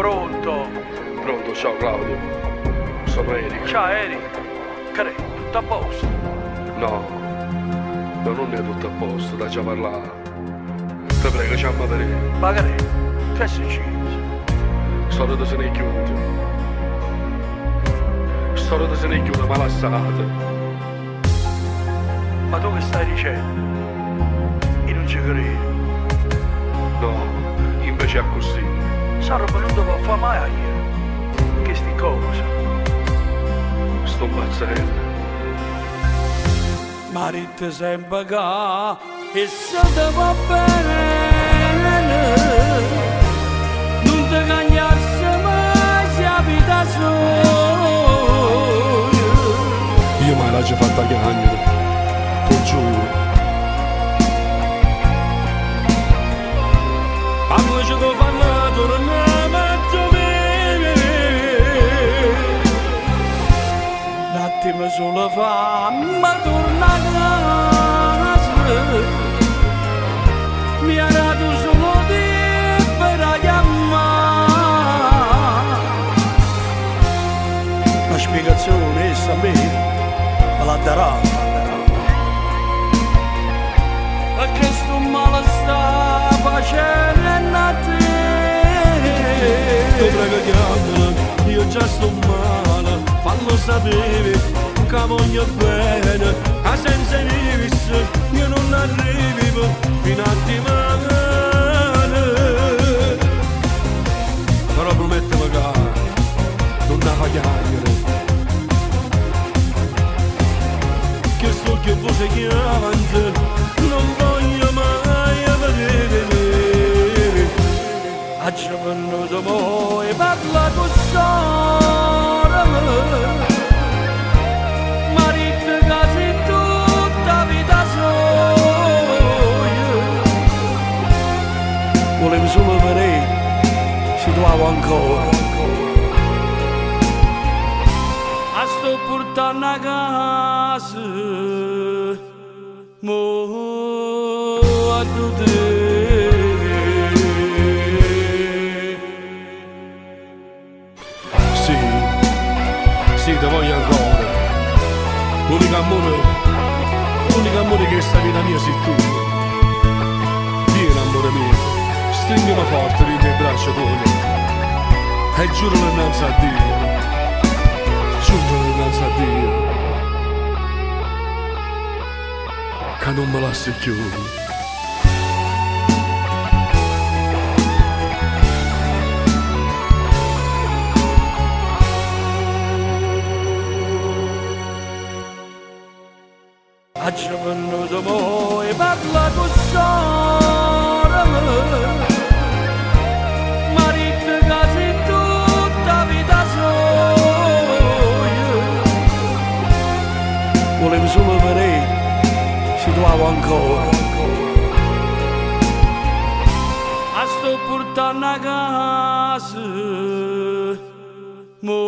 Pronto? Pronto, ciao Claudio. Sono Eric. Ciao Eric. Che è? Tutto a posto? No, non è tutto a posto, da già parlare. Ti prego, ciao a vedere. Ma che è? Che è successo? Storia di se ne chiude. Storia di se ne chiude, ma lasciate. Ma tu che stai dicendo? Io non ci credo. No, invece è così. Sta roba non devo fare mai a io. Che sti cose? Sto impazzendo. Marito sempre qua e se te va bene non ti cagnarsi mai se abita solo. Io mai l'ho già fatta cagnare, ti giuro. Quando ci ho parlato non è mezzo bene, un attimo solo fa ma torna a casa. Mi ha dato solo te per chiamare. La spiegazione essa a me me la darà. Perché sto male sta facendo a te. Ti prego chiamala, io già sto male. Fallo sapere che voglio bene. A senza rivis io non arrivo fino a domani. Però promettimi che non la fa chiamare. Che so che voi si chiamano, non voglio mai vedere. Oggi è venuto mo e parla con sora. Marito quasi tutta vita soia. Volevo solo vedere se trovo ancora. A sto portando a casa mo a te. Sì, te voglio ancora. L'unico amore che sta vita mia sei tu. Vieni amore mio, stringimi forte nei miei braccia tuoi. E giuralo innanzi a Dio. Giuralo innanzi a Dio. Che non me lasci più. Oggi è venuto mo e parla con sora. Marito quasi tutta vita soia. Volevo solo vedere se trovo ancora. A sto portando a casa mo